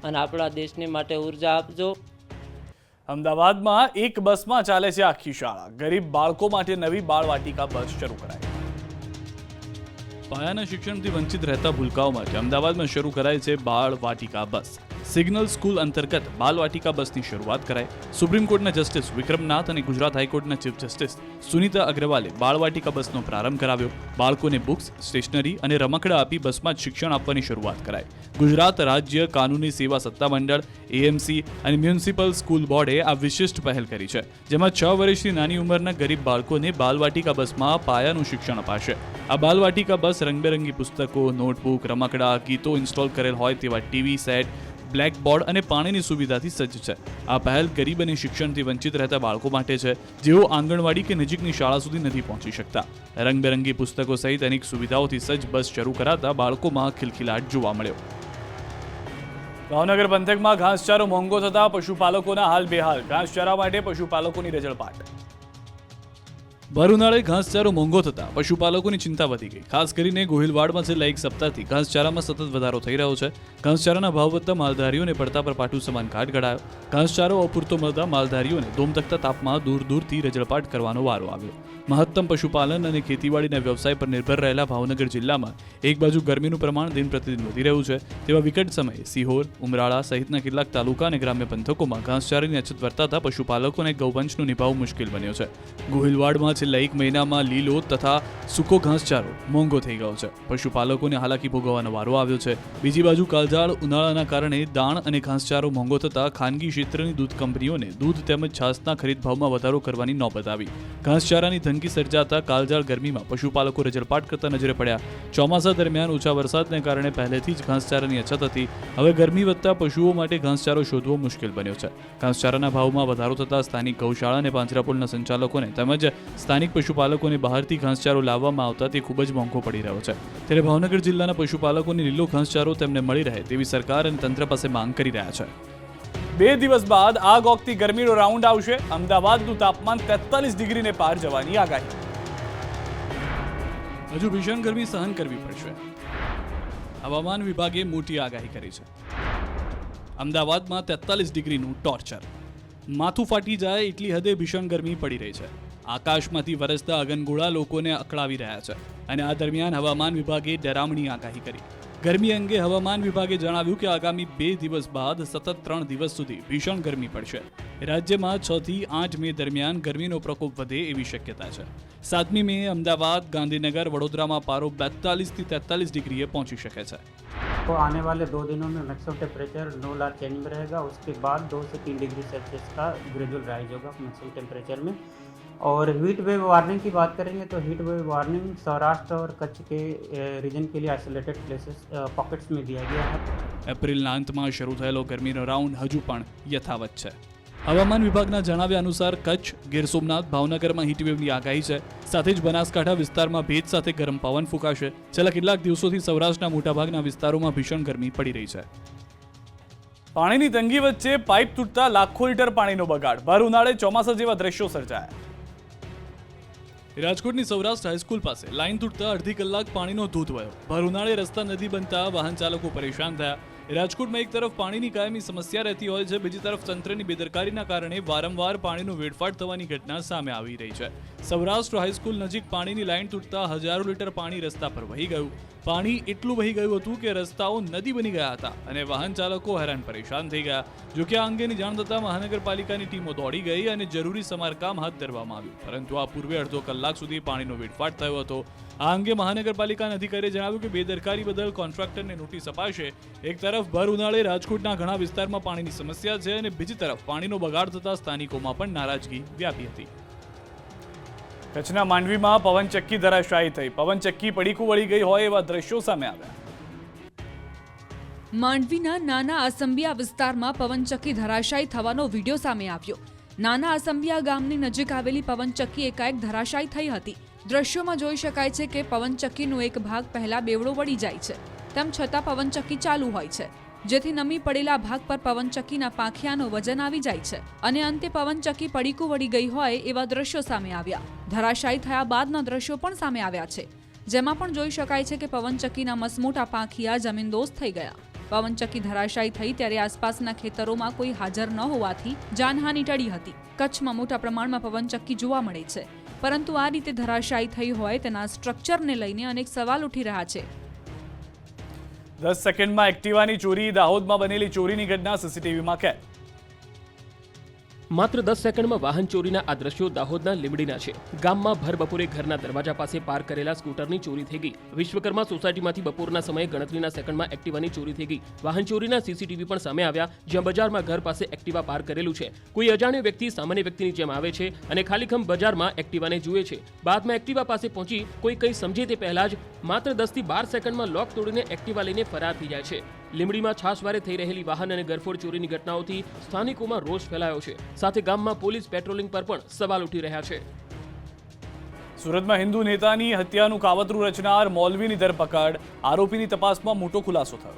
અને આપણા દેશને માટે ઉર્જા આપજો. અમદાવાદમાં એક બસમાં ચાલે છે આખી શાળા. ગરીબ બાળકો માટે નવી બાળવાટિકા બસ શરૂ કરાઈ. પાયાના શિક્ષણથી વંચિત રહેતા ભૂલકાઓ માટે અમદાવાદમાં શરૂ કરાય છે બાળવાટિકા બસ. સિગ્નલ સ્કૂલ અંતર્ગત બાલવાટિકા બસની શરૂઆત કરાઈ. સુપ્રીમ કોર્ટના જસ્ટિસ વિક્રમનાથ અને ગુજરાત હાઈકોર્ટના ચીફ જસ્ટિસ સુનીતા અગ્રવાલે બાળવાટિકા બસનો પ્રારંભ કરાવ્યો. બાળકોને બુક્સ, સ્ટેશનરી અને રમકડા આપી બસમાં જ શિક્ષણ આપવાની શરૂઆત કરાઈ. ગુજરાત રાજ્ય કાનૂની સેવા સત્તામંડળ, એએમસી અને મ્યુનિસિપલ સ્કૂલ બોર્ડે આ વિશિષ્ટ પહેલ કરી છે, જેમાં 6 વર્ષથી નાની ઉંમરના ગરીબ બાળકોને બાલવાટિકા બસમાં પાયાનું શિક્ષણ અપાશે. આ બાલવાટિકા બસ રંગબેરંગી પુસ્તકો, નોટબુક, રમકડા, ગીતો ઇન્સ્ટોલ કરેલ હોય તેવા ટીવી સેટ, બ્લેકબોર્ડ અને પાણીની સુવિધાથી સજ્જ છે. આ પહેલ ગરીબ અને શિક્ષણથી વંચિત રહેતા બાળકો માટે છે, જેઓ આંગણવાડી કે નજીકની શાળા સુધી નથી પહોંચી શકતા. રંગબેરંગી પુસ્તકો સહિત અનેક સુવિધાઓથી સજ્જ બસ શરૂ કરાતા બાળકોમાં ખિલખિલાટ જોવા મળ્યો. ભાવનગર પંથકમાં ઘાસચારો મોંઘો થતા પશુપાલકોના હાલ બેહાલ. ઘાસચારા માટે પશુપાલકોની રજળપાટ. ભર ઉનાળે ઘાસચારો મોંઘો થતા પશુપાલકોની ચિંતા વધી ગઈ. ખાસ કરીને ગોહિલવાડમાં છેલ્લા એક સપ્તાહથી ઘાસચારામાં સતત વધારો થઈ રહ્યો છે. ઘાસચારાના ભાવ વધતા માલધારીઓને પડતા પર પાટું સમાન ઘાટ ઘડાયો. ઘાસચારો અપૂરતો મળતા માલધારીઓને ધોમધકતા તાપમાં દૂર દૂરથી રજળપાટ કરવાનો વારો આવ્યો. મહત્તમ પશુપાલન અને ખેતીવાડીના વ્યવસાય પર નિર્ભર રહેલા ભાવનગર જિલ્લામાં એક બાજુ ગરમીનું પ્રમાણ દિન પ્રતિદિન વધી રહ્યું છે, તેવા વિકટ સમયે સિહોર, ઉમરાળા સહિતના કેટલાક તાલુકા અને ગ્રામ્ય પંથકોમાં ઘાસચારાની અછત વર્તાતા પશુપાલકોને ગૌવંશનું નિભાવવું મુશ્કેલ બન્યો છે. ગોહિલવાડમાં છેલ્લા એક મહિનામાં લીલો તથા સૂકો ઘાસચારો મોંઘો થઈ ગયો છે. પશુપાલકોને હાલાકી ભોગવવાનો વારો આવ્યો છે. બીજી બાજુ કાળઝાળ ઉનાળાના કારણે દાણ અને ઘાસચારો મોંઘો થતા ખાનગી ક્ષેત્રની દૂધ કંપનીઓને દૂધ તેમજ છાસના ખરીદ ભાવમાં વધારો કરવાની નોબત આવી. ઘાસચારાની ધમકી સર્જાતા કાળઝાળ ગરમીમાં પશુપાલકો રજળપાટ કરતા નજરે પડ્યા. ચોમાસા દરમિયાન ઓછા વરસાદને કારણે પહેલેથી જ ઘાસચારાની અછત હતી. હવે ગરમી વધતા પશુઓ માટે ઘાસચારો શોધવો મુશ્કેલ બન્યો છે. ઘાસચારાના ભાવમાં વધારો થતા સ્થાનિક ગૌશાળા અને પાંજરાપોળના સંચાલકોને તેમજ સ્થાનિક પશુપાલકોને બહારથી ઘાસચારો લાવવામાં આવતા તે ખૂબ જ મોંઘો પડી રહ્યો છે. ત્યારે ભાવનગર જિલ્લાના પશુપાલકોને લીલો ઘાસચારો તેમને મળી રહે તેવી સરકાર અને તંત્ર પાસે માંગ કરી રહ્યા છે. 2 દિવસ બાદ આગ ઓગતી ગરમીનો રાઉન્ડ આવશે. અમદાવાદનું તાપમાન 43 ડિગ્રીને પાર જવાની આગાહી. હજુ ભીષણ ગરમી સહન કરવી પડશે. હવામાન વિભાગે મોટી આગાહી કરી છે. અમદાવાદમાં 43 ડિગ્રીનું ટોર્ચર. માથું ફાટી જાય એટલી હદે ભીષણ ગરમી પડી રહી છે. આકાશમાંથી વરસતા અગનગોળા લોકોને અકળાવી રહ્યા છે અને આ દરમિયાન હવામાન વિભાગે ડરામણી આગાહી કરી. ગરમી અંગે હવામાન વિભાગે જણાવ્યું કે આગામી 2 દિવસ બાદ સતત 3 દિવસ સુધી ભીષણ ગરમી પડશે. રાજ્યમાં 6 થી 8 મે દરમિયાન ગરમીનો પ્રકોપ વધે એવી શક્યતા છે. 7મી મે અમદાવાદ, ગાંધીનગર, વડોદરામાં પારો 42 થી 43 ડિગ્રીએ પહોંચી શકે છે. तो आने वाले 2 दिनों में मैक्सिमम टेम्परेचर 9 लाख चेंज में रहेगा. उसके बाद 2 से 3 डिग्री सेल्सियस का ग्रेजुअल राइज होगा मैक्सिमम टेम्परेचर में. और हीट वेव वार्निंग की बात करेंगे तो हीट वेव वार्निंग सौराष्ट्र और कच्छ के रीजन के लिए आइसोलेटेड प्लेसेस पॉकेट्स में दिया गया है. એપ્રિલના અંતમાં શરૂ થયેલો ગરમીનો રાઉન્ડ હજુ પણ યથાવત છે. હવામાન વિભાગના જણાવ્યા અનુસાર કચ્છ, ગીર સોમનાથ, ભાવનગરમાં હીટવેવની આગાહી છે. સાથે જ બનાસકાંઠા વિસ્તારમાં ભેજ સાથે ગરમ પવન ફૂંકાશે. છેલ્લા કેટલાક દિવસોથી સૌરાષ્ટ્રના મોટાભાગના વિસ્તારોમાં ભીષણ ગરમી પડી રહી છે. પાણીની તંગી વચ્ચે પાઇપ તૂટતા લાખો લીટર પાણીનો બગાડ. ભર ઉનાળે ચોમાસા જેવા દ્રશ્યો સર્જાયા. રાજકોટની સૌરાષ્ટ્ર હાઈસ્કૂલ પાસે લાઇન તૂટતા અડધી કલાક પાણીનો ધોધ વયો. ભર ઉનાળે રસ્તા નદી બનતા વાહન ચાલકો પરેશાન થયા. રાજકોટમાં એક તરફ પાણીની કાયમી સમસ્યા રહેતી હોય છે, બીજી તરફ તંત્રની બેદરકારીના કારણે વારંવાર પાણીનો વેડફાટ થવાની ઘટના સામે આવી રહી છે. સૌરાષ્ટ્ર હાઈસ્કૂલ નજીક પાણીની લાઇન તૂટતા હજારો લીટર પાણી રસ્તા પર વહી ગયું. પાણી એટલું વહી ગયું હતું કે રસ્તાઓ નદી બની ગયા હતા અને વાહન ચાલકો હેરાન પરેશાન થઈ ગયા. જોકે આ અંગેની જાણ થતાં મહાનગરપાલિકાની ટીમો દોડી ગઈ અને જરૂરી સમારકામ હાથ ધરવામાં આવ્યું. પરંતુ આ પૂર્વે અડધો કલાક સુધી પાણીનો વેડફાટ થયો હતો. આ અંગે મહાનગરપાલિકાના અધિકારીએ જણાવ્યું કે બેદરકારી બદલ કોન્ટ્રાક્ટરને નોટિસ અપાશે. એક તરફ ભર ઉનાળે રાજકોટના ઘણા વિસ્તારમાં પાણીની સમસ્યા છે અને બીજી તરફ પાણીનો બગાડ થતા સ્થાનિકોમાં પણ નારાજગી વ્યાપી હતી. કચ્છના માંડવીમાં પવનચક્કી ધરાશાયી થઈ. પવનચક્કી પડીકું વળી ગઈ હોય એવા દ્રશ્યો સામે આવ્યા. માંડવીના નાના આસંબિયા વિસ્તારમાં પવનચક્કી ધરાશાયી થવાનો વિડીયો સામે આવ્યો. નાના આસંબિયા ગામની નજીક આવેલી પવનચક્કી એકાએક ધરાશાયી થઈ હતી. દ્રશ્યોમાં જોઈ શકાય છે કે પવનચક્કીનો એક ભાગ પહેલા બેવડો વળી જાય છે. તેમ છતાં પવનચક્કી ચાલુ હોય છે, જેથી નમી પડેલા ભાગ પર પવનચક્કીના પાંખિયાનું વજન આવી જાય છે અને અંતે પવનચક્કી પડીકું વળી ગઈ હોય એવા દ્રશ્યો સામે આવ્યા. ધરાશાયી થયા બાદના દ્રશ્યો પણ સામે આવ્યા છે, જેમાં પણ જોઈ શકાય છે કે પવનચક્કીના મસમોટા પાંખિયા જમીનદોસ્ત થઈ ગયા. પવનચક્કી ધરાશાયી થઈ ત્યારે આસપાસના ખેતરોમાં કોઈ હાજર ન હોવાથી જાનહાનિ ટળી હતી. કચ્છમાં મોટા પ્રમાણમાં પવનચક્કી જોવા મળે છે, પરંતુ આ રીતે ધરાશાયી થઈ હોય તેના સ્ટ્રક્ચરને લઈને અનેક સવાલ ઉઠી રહ્યા છે. 10 સેકન્ડમાં એક્ટિવાની ચોરી. દાહોદમાં બનેલી ચોરીની ઘટના સીસીટીવીમાં કેદ. માત્ર 10 સેકન્ડમાં વાહન ચોરીના આ દ્રશ્યો દાહોદના લીંબડીના છે. ગામમાં ભર બપોરે ઘરના દરવાજા પાસે પાર્ક કરેલા સ્કૂટરની ચોરી થઈ ગઈ. વિશ્વકર્મા સોસાયટીમાંથી બપોરના સમયે ગણતરીના સેકન્ડમાં એક્ટિવાની ચોરી થઈ ગઈ. વાહન ચોરીના સીસીટીવી પણ સામે આવ્યા, જ્યાં બજારમાં ઘર પાસે એક્ટિવા પાર્ક કરેલું છે. કોઈ અજાણ્યો વ્યક્તિ સામાન્ય વ્યક્તિની જેમ આવે છે અને ખાલીખમ બજારમાં એક્ટિવાને જુએ છે. બાદમાં એક્ટિવા પાસે પહોંચી કોઈ કંઈ સમજે તે પહેલા જ માત્ર 10 થી 12 સેકન્ડમાં લોક તોડીને એક્ટિવા લઈને ફરાર થઈ જાય છે. લીંબડીમાં છાશવારે થઈ રહેલી વાહન અને ગરફોડ ચોરીની ઘટનાઓથી સ્થાનિકોમાં રોષ ફેલાયો છે. સાથે ગામમાં પોલીસ પેટ્રોલિંગ પર પણ સવાલ ઉઠી રહ્યા છે. સુરતમાં હિન્દુ નેતાની હત્યાનું કાવતરું રચનાર મૌલવીની ધરપકડ. આરોપીની તપાસમાં મોટો ખુલાસો થયો.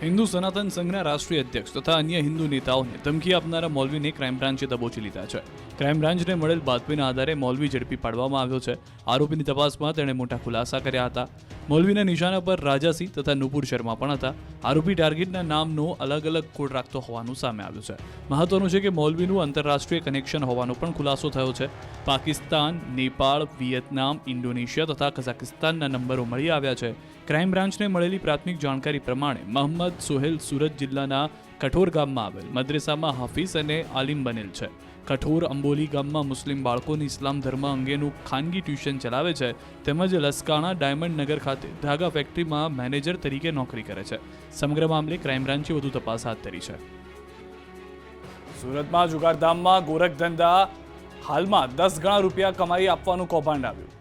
હિન્દુ સનાતન સંઘના રાષ્ટ્રીય અધ્યક્ષ તથા અન્ય હિન્દુ નેતાઓને ધમકી આપનારા મૌલવીને ક્રાઇમ બ્રાન્ચે દબોચી લીધા છે. ક્રાઇમ બ્રાન્ચને મળેલ બાતમીના આધારે મૌલવી ઝડપી પાડવામાં આવ્યો છે. આરોપીની તપાસમાં તેણે મોટા ખુલાસા કર્યા હતા. મૌલવીના નિશાના પર રાજાસિંહ તથા નુપુર શર્મા પણ હતા. આરોપી ટાર્ગેટના નામનો અલગ અલગ કોડ રાખતો હોવાનું સામે આવ્યું છે. મહત્વનું છે કે મૌલવીનું આંતરરાષ્ટ્રીય કનેક્શન હોવાનો પણ ખુલાસો થયો છે. પાકિસ્તાન, નેપાળ, વિયેતનામ, ઇન્ડોનેશિયા તથા કઝાકિસ્તાનના નંબરો મળી આવ્યા છે. ક્રાઇમ બ્રાન્ચને મળેલી પ્રાથમિક જાણકારી પ્રમાણે મોહમ્મદ સોહેલ સુરત જિલ્લાના કઠોર ગામમાં આવેલ મદ્રેસામાં હાફિઝ અને આલિમ બનેલ છે. કઠોર અંબોલી ગામમાં મુસ્લિમ બાળકોની ઇસ્લામ ધર્મ અંગેનું ખાનગી ટ્યુશન ચલાવે છે તેમજ લસકાણા ડાયમંડ નગર ખાતે ધાગા ફેક્ટરીમાં મેનેજર તરીકે નોકરી કરે છે. સમગ્ર મામલે ક્રાઇમ બ્રાન્ચે વધુ તપાસ હાથ ધરી છે. સુરતમાં જુગારધામમાં ગોરખ ધંધા હાલમાં 10 ગણા રૂપિયા કમાઈ આપવાનું કૌભાંડ આવ્યું.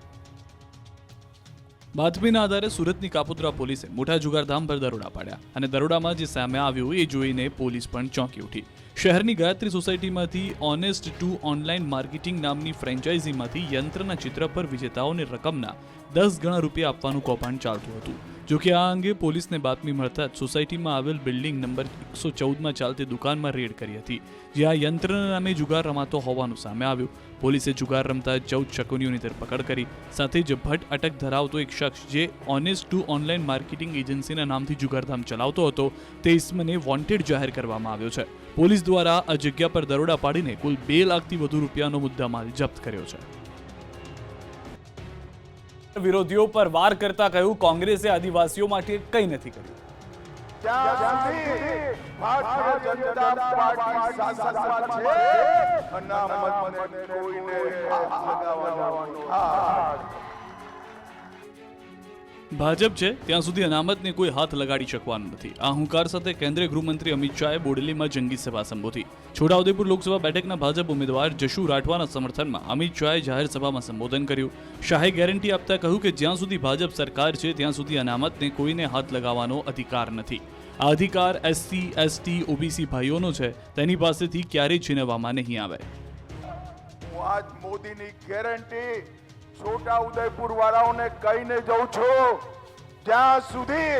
બાતમીના આધારે સુરતની કાપોદ્રા પોલીસે મોટા જુગારધામ પર દરોડા પાડ્યા અને દરોડામાં જે સામે આવ્યું એ જોઈને પોલીસ પણ ચોંકી ઉઠી. શહેરની ગાયત્રી સોસાયટીમાંથી ઓનેસ્ટ ટુ ઓનલાઈન માર્કેટિંગ નામની ફ્રેન્ચાઇઝીમાંથી યંત્રના ચિત્ર પર વિજેતાઓને રકમના 10 ગણા રૂપિયા આપવાનું કૌભાંડ ચાલતું હતું. જોકે આ અંગે પોલીસને બાતમી મળતા જ સોસાયટીમાં આવેલ બિલ્ડિંગ નંબર 114માં ચાલતી દુકાનમાં રેડ કરી હતી, જ્યાં યંત્રના નામે જુગાર રમાતો હોવાનું સામે આવ્યું. પોલીસે જુગાર રમતા 14 શકુનીઓની ધરપકડ કરી. સાથે જ ભટ્ટ અટક ધરાવતો એક શખ્સ જે ઓનેસ્ટ ટુ ઓનલાઈન માર્કેટિંગ એજન્સીના નામથી જુગારધામ ચલાવતો હતો તે ઇસમને વોન્ટેડ જાહેર કરવામાં આવ્યો છે. પોલીસ દ્વારા આ જગ્યા પર દરોડા પાડીને કુલ 2 લાખથી વધુ રૂપિયાનો મુદ્દામાલ જપ્ત કર્યો છે. વિરોધીઓ પર વાર કરતા કહ્યું, કોંગ્રેસે આદિવાસીઓ માટે કંઈ નથી કર્યું. જ્યાં સુધી ભારતીય જનતા પાર્ટી શાસનમાં છે, અનામતને કોઈને હાથ લગાવવાનો હાથ. ભાજપ છે ત્યાં સુધી અનામતને કોઈ હાથ લગાડી શકવાનું નથી. આ હુંકાર સાથે કેન્દ્રીય ગૃહમંત્રી અમિત શાહે બોડેલીમાં જંગી સભા સંબોધી. છોટાઉદેપુર લોકસભા બેઠકના ભાજપ ઉમેદવાર જશુ રાઠવાના સમર્થનમાં અમિત શાહે જાહેર સભામાં સંબોધન કર્યું. શાહે ગેરંટી આપતા કહ્યું કે જ્યાં સુધી ભાજપ સરકાર છે ત્યાં સુધી અનામતને કોઈને હાથ લગાવવાનો અધિકાર નથી. આ અધિકાર એસસી, એસટી, ઓબીસી ભાઈઓનો છે, તેની પાસેથી ક્યારેય છીનવવામાં નહીં આવે. હું આજ મોદીની ગેરંટી છોટા ઉદયપુર વાળાઓને કહીને જઉં છું, જ્યાં સુધી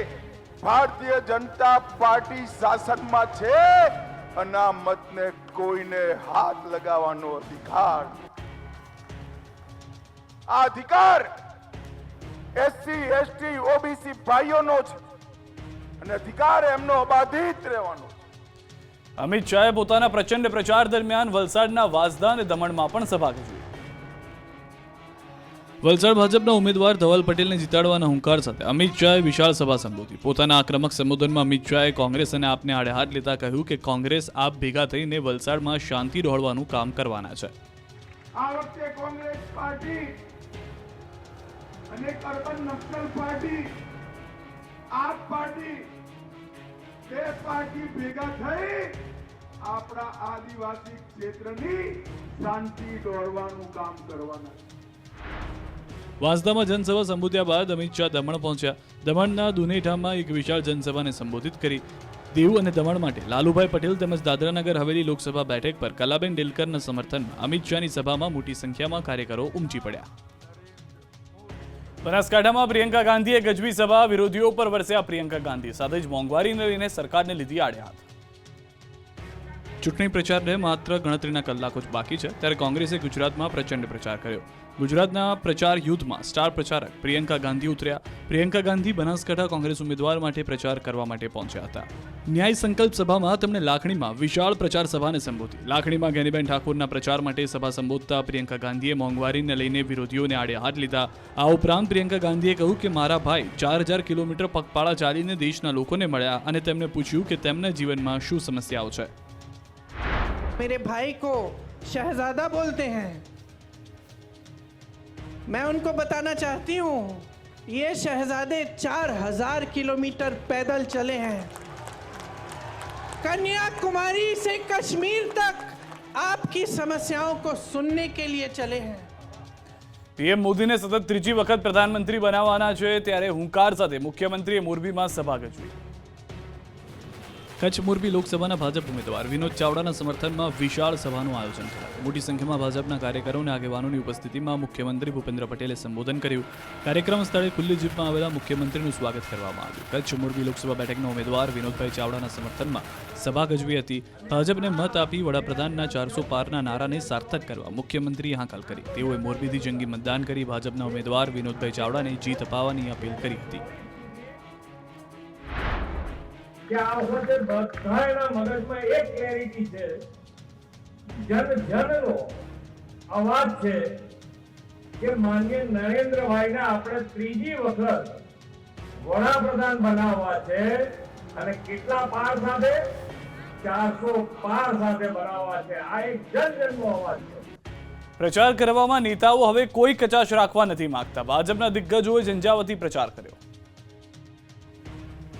ભારતીય જનતા પાર્ટી શાસનમાં છે, અનામતને કોઈને હાથ લગાવવાનો અધિકાર. આ અધિકાર એસસી, એસટી, ઓબીસી ભાઈઓનો છે અને અધિકાર એમનો અબાધિત રહેવાનો. અમિત શાહે પોતાના પ્રચંડ પ્રચાર દરમિયાન વલસાડના વાંસદા અને દમણમાં પણ સભા યોજી. વલસાડ ભાજપના ઉમેદવાર ધવલ પટેલને જીતાડવાના હુંકાર સાથે અમિત શાહે વિશાળ સભા સંબોધી. પોતાના આક્રમક સંબોધનમાં અમિત શાહે કોંગ્રેસ અને આપને આડે હાથ લેતા કહ્યું કે કોંગ્રેસ આપ ભેગા થઈને વલસાડમાં શાંતિ દોહળવાનું કામ કરવાના છે. આ વખતે કોંગ્રેસ પાર્ટી અને અર્બન નક્સલ પાર્ટી, આપ પાર્ટી, બે પાર્ટી ભેગા થઈ આપણા આદિવાસી ક્ષેત્રની શાંતિ દોહળવાનું કામ કરવાના છે. વાંસદામાં જનસભા સંબોધ્યા બાદ અમિત શાહ દમણ પહોંચ્યા. દમણના દુનેઠામાં એક વિશાળ જનસભાને સંબોધિત કરી. દીવ અને દમણ માટે લાલુભાઈ પટેલ તેમજ દાદરાનગર હવેલી લોકસભા બેઠક પર કલાબેન ડેલકરના સમર્થનમાં અમિત શાહની સભામાં મોટી સંખ્યામાં કાર્યકરો ઉમટી પડ્યા. બનાસકાંઠામાં પ્રિયંકા ગાંધીએ ગજવી સભા. વિરોધીઓ પર વરસ્યા પ્રિયંકા ગાંધી. સાથે જ મોંઘવારીને લઈને સરકારને લીધી આડે હાથ. ચૂંટણી પ્રચારને માત્ર ગણતરીના કલાકો જ બાકી છે ત્યારે કોંગ્રેસે ગુજરાતમાં પ્રચંડ પ્રચાર કર્યો. ગુજરાતના પ્રચાર યુદ્ધમાં સ્ટાર પ્રચારક પ્રિયંકા ગાંધી ઉતર્યા. પ્રિયંકા ગાંધી બનાસકાંઠા કોંગ્રેસ ઉમેદવાર માટે પ્રચાર કરવા માટે પહોંચ્યા હતા. ન્યાય સંકલ્પ સભામાં તેમણે લાખણીમાં વિશાળ પ્રચાર સભાને સંબોધી. લાખણીમાં ગેનીબેન ઠાકોરના પ્રચાર માટે સભા સંબોધતા પ્રિયંકા ગાંધીએ મોંઘવારીને લઈને વિરોધીઓને આડે હાથ લીધા. આ ઉપરાંત પ્રિયંકા ગાંધીએ કહ્યું કે મારા ભાઈ 4000 કિલોમીટર પગપાળા ચાલીને દેશના લોકોને મળ્યા અને તેમને પૂછ્યું કે તેમના જીવનમાં શું સમસ્યાઓ છે. मेरे भाई को शहजादा बोलते हैं. मैं उनको बताना चाहती हूँ, ये शहजादे 4000 किलोमीटर पैदल चले हैं. कन्याकुमारी से कश्मीर तक आपकी समस्याओं को सुनने के लिए चले हैं. પીએમ મોદીને સતત ત્રીજી વખત પ્રધાનમંત્રી બનાવવાના છે ત્યારે હુંકાર સાથે મુખ્યમંત્રીએ મોરબીમાં સભા યોજી. કચ્છ મોરબી લોકસભાના ભાજપ ઉમેદવાર વિનોદ ચાવડાના સમર્થનમાં વિશાળ સભાનું આયોજન કરાયું. મોટી સંખ્યામાં ભાજપના કાર્યકરો અને આગેવાનોની ઉપસ્થિતિમાં મુખ્યમંત્રી ભૂપેન્દ્ર પટેલે સંબોધન કર્યું. કાર્યક્રમ સ્થળે ખુલ્લી જીપમાં આવેલા મુખ્યમંત્રીનું સ્વાગત કરવામાં આવ્યું. કચ્છ મોરબી લોકસભા બેઠકના ઉમેદવાર વિનોદભાઈ ચાવડાના સમર્થનમાં સભા ગજવી હતી. ભાજપને મત આપી વડાપ્રધાનના 400 પારના નારાને સાર્થક કરવા મુખ્યમંત્રીએ હાકલ કરી. તેઓએ મોરબીથી જંગી મતદાન કરી ભાજપના ઉમેદવાર વિનોદભાઈ ચાવડાને જીત અપાવવાની અપીલ કરી હતી. કે આ વખતે બધાના મગજમાં એક ક્લેરિટી છે, જનનો અવાજ છે કે માનનીય નરેન્દ્રભાઈને આપણે ત્રીજી વખત વડાપ્રધાન બનાવવા છે અને કેટલા પાર સાથે 400 પાર સાથે બનાવવા છે. આ એક જનનો અવાજ છે. પ્રચાર કરવામાં નેતાઓ હવે કોઈ કચાશ રાખવા નથી માંગતા. ભાજપના દિગ્ગજોએ ઝંઝાવતી પ્રચાર કર્યો.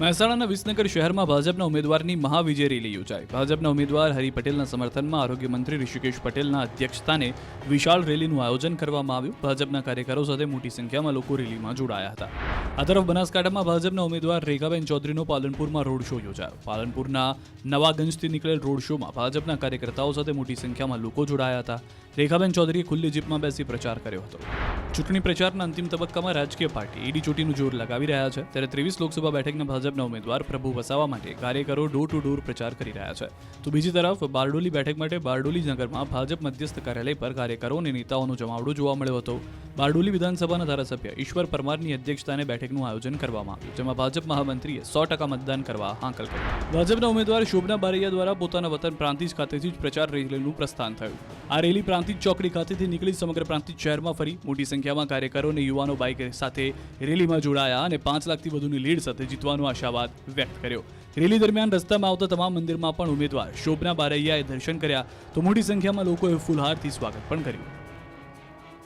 મહેસાણાના વિસનગર શહેરમાં ભાજપના ઉમેદવારની મહાવિજય રેલી યોજાઈ. ભાજપના ઉમેદવાર હરિ પટેલના સમર્થનમાં આરોગ્ય મંત્રી ઋષિકેશ પટેલના અધ્યક્ષસ્થાને વિશાળ રેલીનું આયોજન કરવામાં આવ્યું. ભાજપના કાર્યકરો સાથે મોટી સંખ્યામાં લોકો રેલીમાં જોડાયા હતા. આ તરફ બનાસકાંઠામાં ભાજપના ઉમેદવાર રેખાબેન ચૌધરીનો પાલનપુરમાં રોડ શો યોજાયો. પાલનપુરના નવાગંજથી નીકળેલ રોડ શોમાં ભાજપના કાર્યકર્તાઓ સાથે મોટી સંખ્યામાં લોકો જોડાયા હતા. રેખાબેન ચૌધરીએ ખુલ્લી જીપમાં બેસી પ્રચાર કર્યો હતો. ચૂંટણી પ્રચારના અંતિમ તબક્કામાં રાજકીય પાર્ટી એડી ચોટીનું જોર લગાવી રહ્યા છે. ત્યારે 23 લોકસભા બેઠકના ભાજપના ઉમેદવાર પ્રભુ વસાવા માટે કાર્યકરો ડોર ટુ ડોર પ્રચાર કરી રહ્યા છે. તો બીજી તરફ બારડોલી બેઠક માટે બારડોલી નગરમાં ભાજપ મધ્યસ્થ કાર્યાલય પર કાર્યકરો અને નેતાઓનો જમાવડો જોવા મળ્યો હતો. બારડોલી વિધાનસભાના ધારાસભ્ય ઈશ્વર પરમારની અધ્યક્ષતાને બેઠકનું આયોજન કરવામાં આવ્યું, જેમાં ભાજપ મહામંત્રીએ 100% મતદાન કરવા હાંકલ કરી. ભાજપના ઉમેદવાર શોભના બારૈયા દ્વારા પોતાના વતન પ્રાંતિજ ખાતેથી જ પ્રચાર રેલીનું પ્રસ્થાન થયું. આ રેલી પ્રાંતિજ ચોકડી ખાતેથી નીકળી સમગ્ર પ્રાંતિજ શહેરમાં ફરી. મોટી સંખ્યામાં કાર્યકરો અને યુવાનો બાઇક સાથે રેલીમાં જોડાયા અને 5 લાખથી વધુની લીડ સાથે જીતવાનો આશાવાદ વ્યક્ત કર્યો. રેલી દરમિયાન રસ્તામાં આવતા તમામ મંદિરમાં પણ ઉમેદવાર શોભના બારૈયાએ દર્શન કર્યા તો મોટી સંખ્યામાં લોકોએ ફૂલહારથી સ્વાગત પણ કર્યું.